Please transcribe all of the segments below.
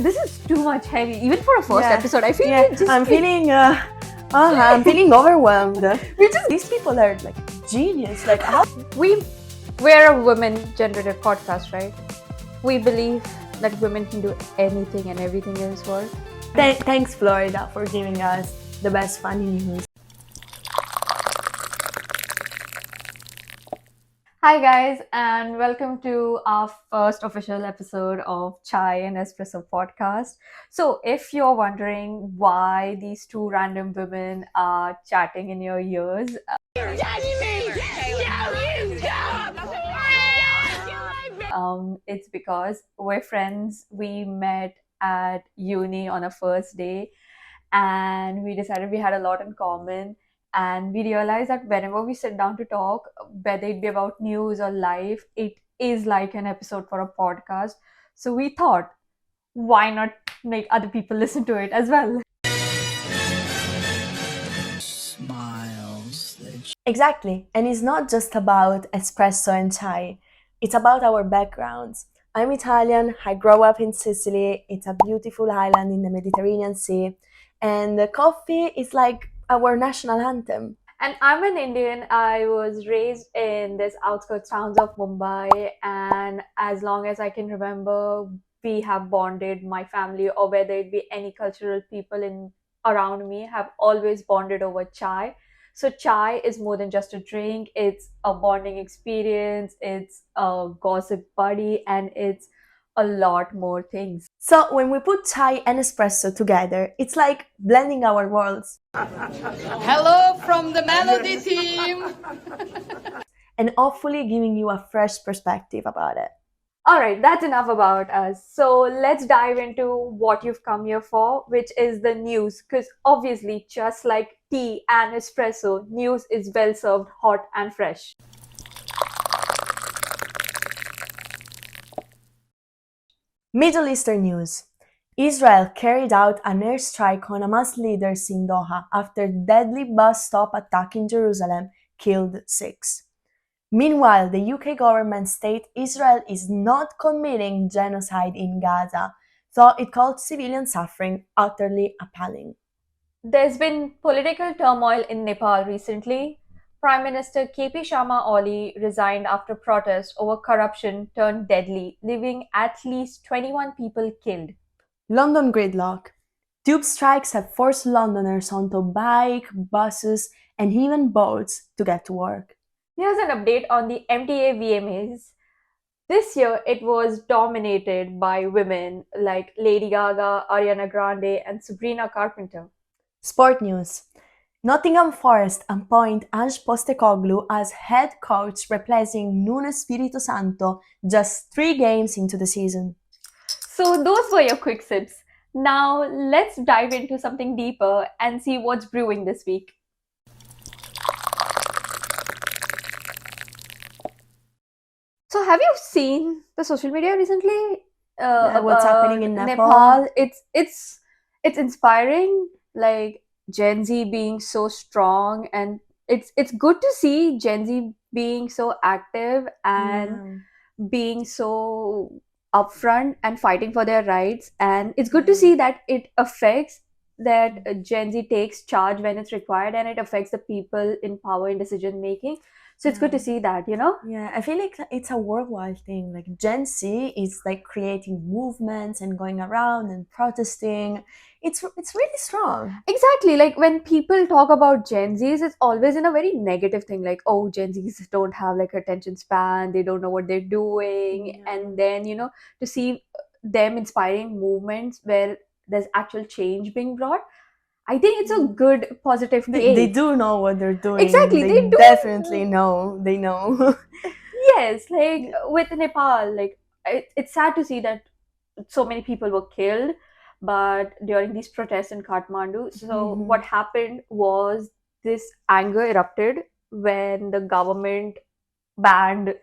this is too much heavy. Even for a first episode, I feel I'm feeling overwhelmed. These people are like genius. Like how we're a women-generated podcast, right? We believe that women can do anything and everything in this world. Thanks, Florida, for giving us the best funny news. Hi guys, and welcome to our first official episode of Chai and Espresso podcast. So if you're wondering why these two random women are chatting in your ears, it's because we're friends. We met at uni on a first day and we decided we had a lot in common. And we realized that whenever we sit down to talk, whether it be about news or life, it is like an episode for a podcast. So we thought, why not make other people listen to it as well? Smiles. Exactly. And it's not just about espresso and chai. It's about our backgrounds. I'm Italian. I grew up in Sicily. It's a beautiful island in the Mediterranean Sea. And coffee is like our national anthem. And I'm an Indian. I was raised in this outskirts towns of Mumbai, and as long as I can remember, we have bonded. My family, or whether it be any cultural people in around me, have always bonded over chai. So chai is more than just a drink. It's a bonding experience. It's a gossip buddy, and it's a lot more things. So when we put chai and espresso together, it's like blending our worlds. Hello from the Melody team. And hopefully giving you a fresh perspective about it. All right, that's enough about us. So let's dive into what you've come here for, which is the news. Because obviously, just like tea and espresso, news is well served, hot and fresh. Middle Eastern news. Israel carried out an airstrike on Hamas leaders in Doha after deadly bus stop attack in Jerusalem killed 6. Meanwhile, the UK government stated Israel is not committing genocide in Gaza, though it called civilian suffering utterly appalling. There's been political turmoil in Nepal recently. Prime Minister KP Sharma Oli resigned after protest over corruption turned deadly, leaving at least 21 people killed. London gridlock. Tube strikes have forced Londoners onto bike, buses, and even boats to get to work. Here's an update on the MTA VMAs. This year, it was dominated by women like Lady Gaga, Ariana Grande, and Sabrina Carpenter. Sport news. Nottingham Forest appoint Ange Postecoglou as head coach, replacing Nuno Espirito Santo just 3 games into the season. So those were your quick sips. Now let's dive into something deeper and see what's brewing this week. So have you seen the social media recently? What's happening in Nepal? It's inspiring. Like Gen Z being so strong, and it's good to see Gen Z being so active and being so upfront and fighting for their rights. And it's good to see that it affects that Gen Z takes charge when it's required, and it affects the people in power in decision making. So it's good to see that, you know? Yeah, I feel like it's a worldwide thing. Like Gen Z is like creating movements and going around and protesting. It's really strong. Exactly. Like when people talk about Gen Zs, it's always in a very negative thing. Like, oh, Gen Zs don't have like attention span. They don't know what they're doing. Yeah. And then, to see them inspiring movements where there's actual change being brought, I think it's a good positive take. They do know what they're doing. Exactly, They do. definitely know. They know. Yes, like with Nepal, like it's sad to see that so many people were killed, but during these protests in Kathmandu. So what happened was this anger erupted when the government banned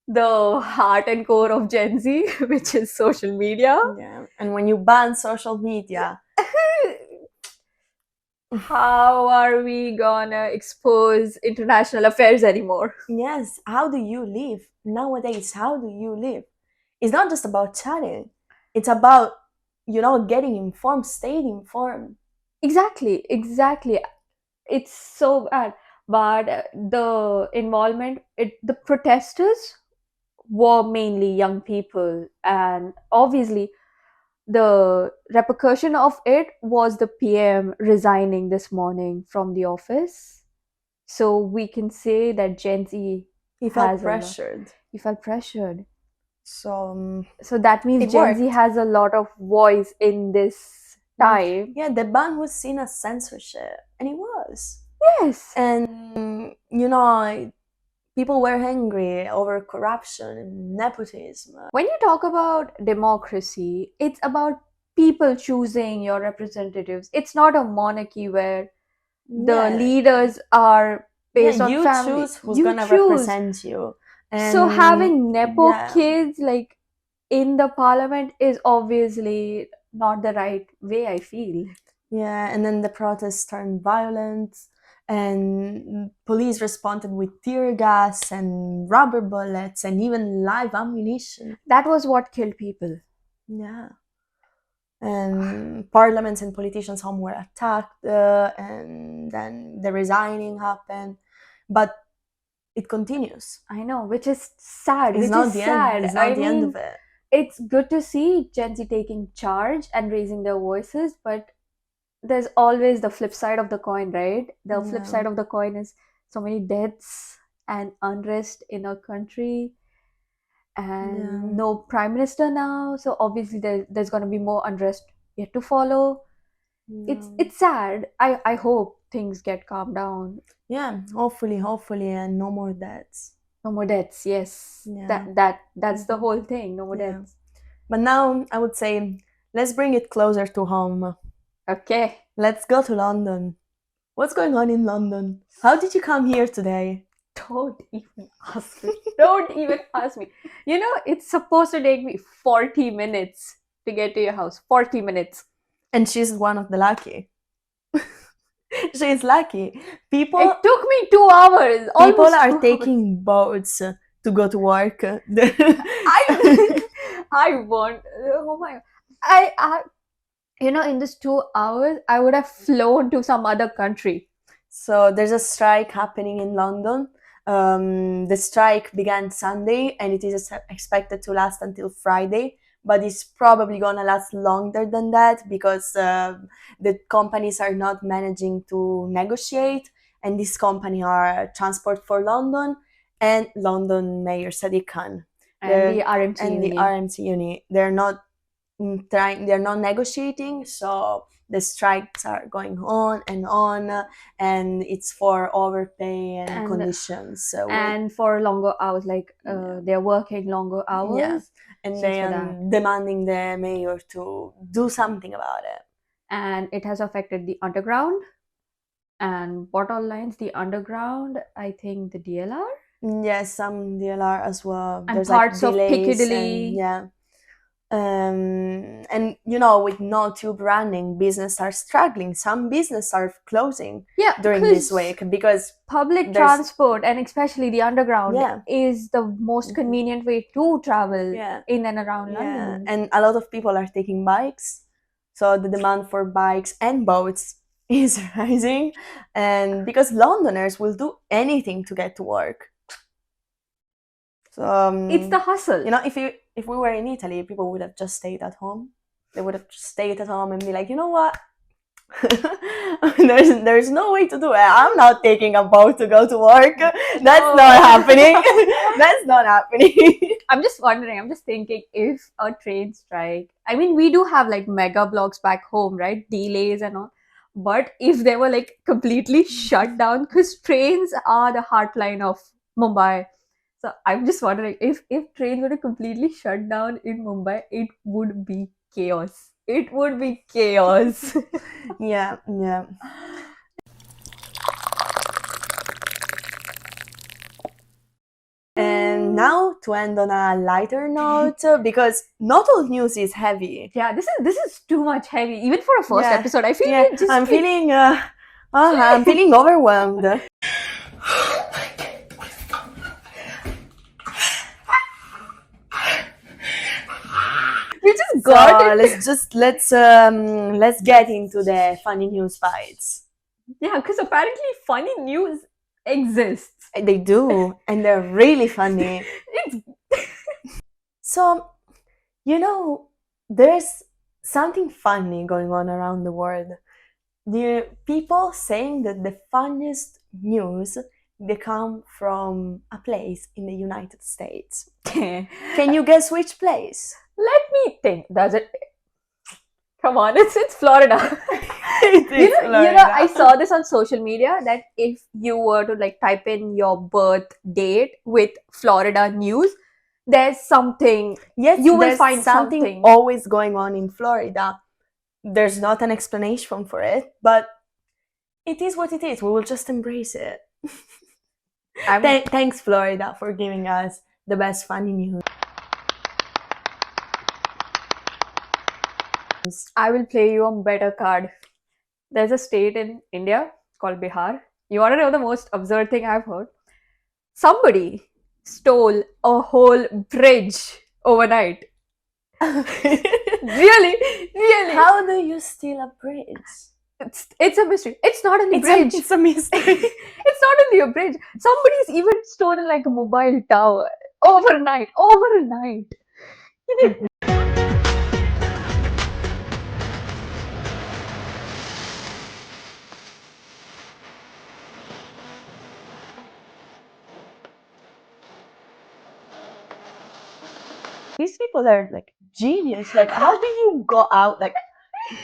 the heart and core of Gen Z, which is social media. Yeah, and when you ban social media, how are we gonna expose international affairs anymore? yes, how do you live? Nowadays, how do you live? It's not just about chatting. It's about getting informed, stayed informed. Exactly. It's so bad. But the involvement, the protesters were mainly young people, and obviously the repercussion of it was the PM resigning this morning from the office. So we can say that Gen Z He felt has a lot. pressured. He felt pressured. So So that means it Gen Z worked. has a lot of voice in this time. Yeah, the ban was seen as censorship, and it was. Yes. And people were angry over corruption and nepotism. When you talk about democracy, it's about people choosing your representatives. It's not a monarchy where the leaders are based on you family. choose who's You gonna choose. represent you. So having nepo yeah. kids like in the parliament is obviously not the right way, I feel. Yeah, and then the protests turned violent, and police responded with tear gas and rubber bullets and even live ammunition. That was what killed people. Yeah. And parliaments and politicians, some were attacked, and then the resigning happened. But it continues. I know, which is sad. It's which not is the sad. end. It's not I the mean, end of it. It's good to see Gen Z taking charge and raising their voices, but there's always the flip side of the coin, right? The flip side of the coin is so many deaths and unrest in our country, and no prime minister now. So obviously there's going to be more unrest yet to follow. It's sad. I hope things get calmed down. Yeah, hopefully, and no more deaths. No more deaths. Yes, that's the whole thing. No more deaths. But now I would say let's bring it closer to home. Okay. Let's go to London. What's going on in London? How did you come here today? Don't even ask me. Don't even ask me. It's supposed to take me 40 minutes to get to your house. 40 minutes. And she's one of the lucky. She's lucky. It took me 2 hours. People are taking boats to go to work. I want. Oh my! I in this 2 hours, I would have flown to some other country. So there's a strike happening in London. The strike began Sunday, and it is expected to last until Friday. But it's probably gonna last longer than that because the companies are not managing to negotiate, and this company are Transport for London and London Mayor Sadiq Khan and the RMT Uni. They're not they're not negotiating, so the strikes are going on, and it's for overpay and conditions. So and for longer hours, like they're working longer hours. Yeah. And they are demanding the mayor to do something about it. And it has affected the underground. And what all lines? The underground, I think the DLR? Yes, some DLR as well. And there's parts of Piccadilly. And with no tube running, business are struggling. Some business are closing during this week because public transport, and especially the underground, is the most convenient way to travel in and around London. And a lot of people are taking bikes, so the demand for bikes and boats is rising, and because Londoners will do anything to get to work. So it's the hustle. If we were in Italy, people would have just stayed at home. They would have just stayed at home and be like, you know what? there's no way to do it. I'm not taking a boat to go to work. That's not happening. That's not happening. I'm just wondering. I'm just thinking if a train strike. I mean, we do have like mega blocks back home, right? Delays and all. But if they were like completely shut down, because trains are the heartline of Mumbai. So I'm just wondering if trains were to completely shut down in Mumbai, it would be chaos. It would be chaos. Yeah. And now to end on a lighter note, because not all news is heavy. Yeah, this is too much heavy, even for a first episode. I feel I'm feeling overwhelmed. We've just got it. Let's get into the funny news bites. Yeah, because apparently funny news exists. They do, and they're really funny. So, there's something funny going on around the world. The people saying that the funniest news they come from a place in the United States. Can you guess which place? Let me think. Does it? Come on, it's Florida. Florida. I saw this on social media that if you were to like type in your birth date with Florida news, there's something. Yes, you will there's find something something. always going on in Florida. There's not an explanation for it, but it is what it is. We will just embrace it. Thanks, Florida, for giving us the best funny news. I will play you a better card. There's a state in India called Bihar. You want to know the most absurd thing I've heard? Somebody stole a whole bridge overnight. Really? How do you steal a bridge? It's a mystery. It's not only a bridge. It's a mystery. It's not only a bridge. Somebody's even stolen like a mobile tower overnight. These people are like genius. Like, how do you go out? Like,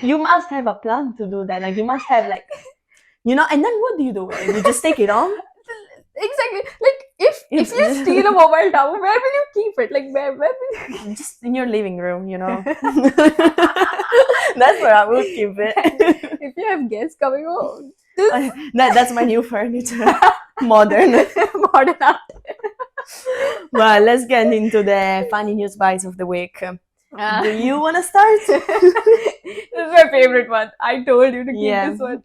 you must have a plan to do that. Like, you must have like, and then what do you do with it? You just take it on? Exactly. Like if you steal a mobile tower, where will you keep it? Like where will you? Just in your living room, That's where I would keep it. If you have guests coming home, that's my new furniture. Modern art. Well, let's get into the funny news bites of the week. Do you want to start? This is my favorite one. I told you to keep this one.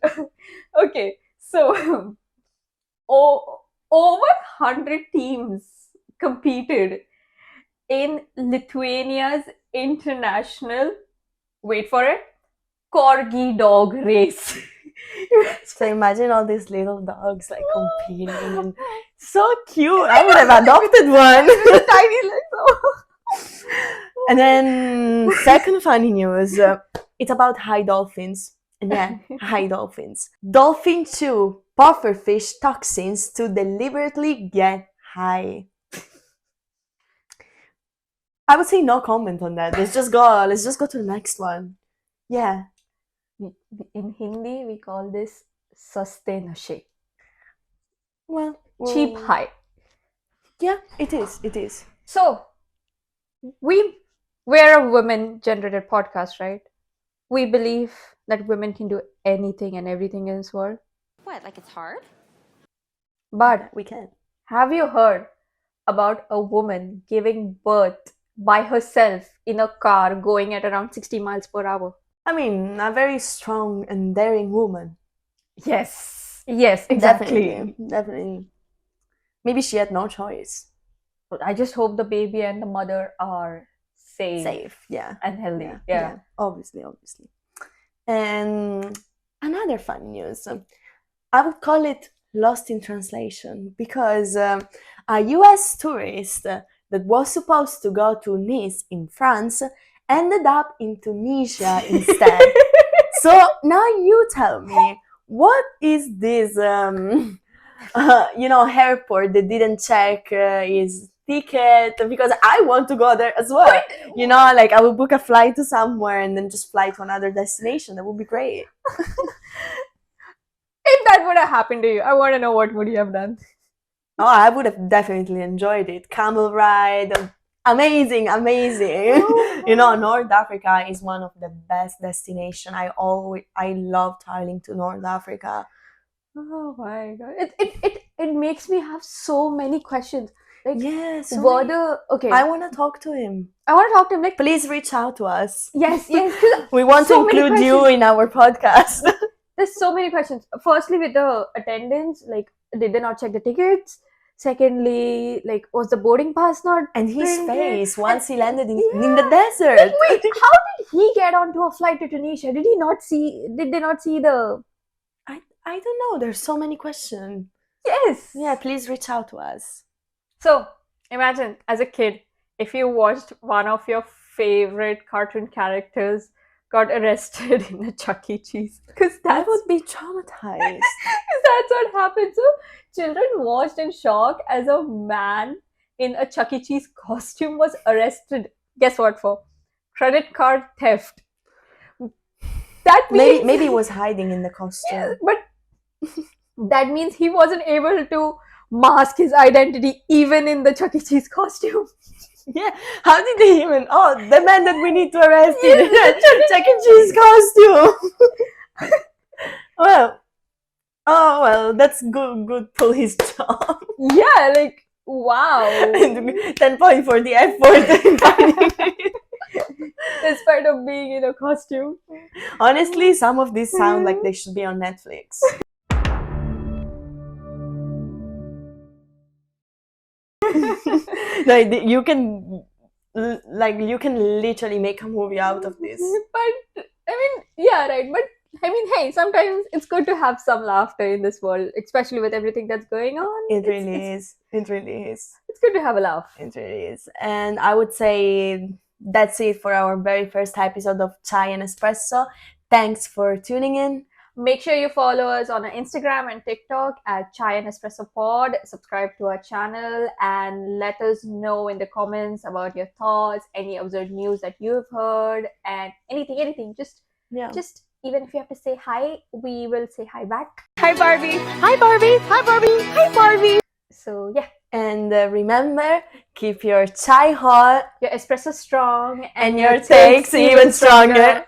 Okay, so over 100 teams competed in Lithuania's international, wait for it, corgi dog race. So imagine all these little dogs like competing. And so cute. I would have adopted one. Tiny little. And then second funny news. It's about high dolphins. And yeah, high dolphins. Dolphin chew pufferfish toxins to deliberately get high. I would say no comment on that. Let's just go to the next one. Yeah. In Hindi, we call this saste nashe. Well, cheap high. Yeah, it is. So, we're a women-generated podcast, right? We believe that women can do anything and everything in this world. What, like it's hard? But we can. Have you heard about a woman giving birth by herself in a car going at around 60 miles per hour? I mean, a very strong and daring woman. Yes, exactly. Definitely. Maybe she had no choice. I just hope the baby and the mother are safe, yeah, and healthy. Yeah. Obviously. And another fun news. I would call it lost in translation because a US tourist that was supposed to go to Nice in France ended up in Tunisia instead. So now you tell me, what is this airport that didn't check his ticket? Because I want to go there as well. Like I will book a flight to somewhere and then just fly to another destination. That would be great. If that would have happened to you, I want to know what would you have done. Oh, I would have definitely enjoyed it. Camel ride, amazing. North Africa is one of the best destinations. I love traveling to North Africa. Oh my god! It makes me have so many questions. Like, yes, okay. I want to talk to him. Like, please reach out to us. Yes. We want to include you in our podcast. There's so many questions. Firstly, with the attendance, like, did they not check the tickets? Secondly, like, was the boarding pass not And his printed? face once he landed in Yeah. the desert. Wait, how did he get onto a flight to Tunisia? Did they not see the... I don't know. There's so many questions. Yes. Yeah, please reach out to us. So, imagine as a kid, if you watched one of your favorite cartoon characters got arrested in a Chuck E. Cheese. Because I would be traumatized. that's what happened. So, children watched in shock as a man in a Chuck E. Cheese costume was arrested. Guess what for? Credit card theft. That means Maybe he was hiding in the costume. yeah, but that means he wasn't able to mask his identity even in the Chuck E. Cheese costume. Yeah, how did they even? Oh, the man that we need to arrest in Yes, Chuck E. Cheese costume. Well, that's good police job. Yeah, like, wow. 10 point for the effort. Despite of being in a costume. Honestly, some of these sound like they should be on Netflix. Like you can literally make a movie out of this. But I mean, yeah, right. But I mean, hey, sometimes it's good to have some laughter in this world, especially with everything that's going on. It really is. It really is. It's good to have a laugh. It really is. And I would say that's it for our very first episode of Chai and Espresso. Thanks for tuning in. Make sure you follow us on our Instagram and TikTok at Chai and Espresso Pod. Subscribe to our channel and let us know in the comments about your thoughts, any absurd news that you've heard, and anything. Just even if you have to say hi, we will say hi back. Hi, Barbie. Hi, Barbie. Hi, Barbie. Hi, Barbie. So, yeah. And remember, keep your chai hot, Your espresso strong, and your takes even stronger.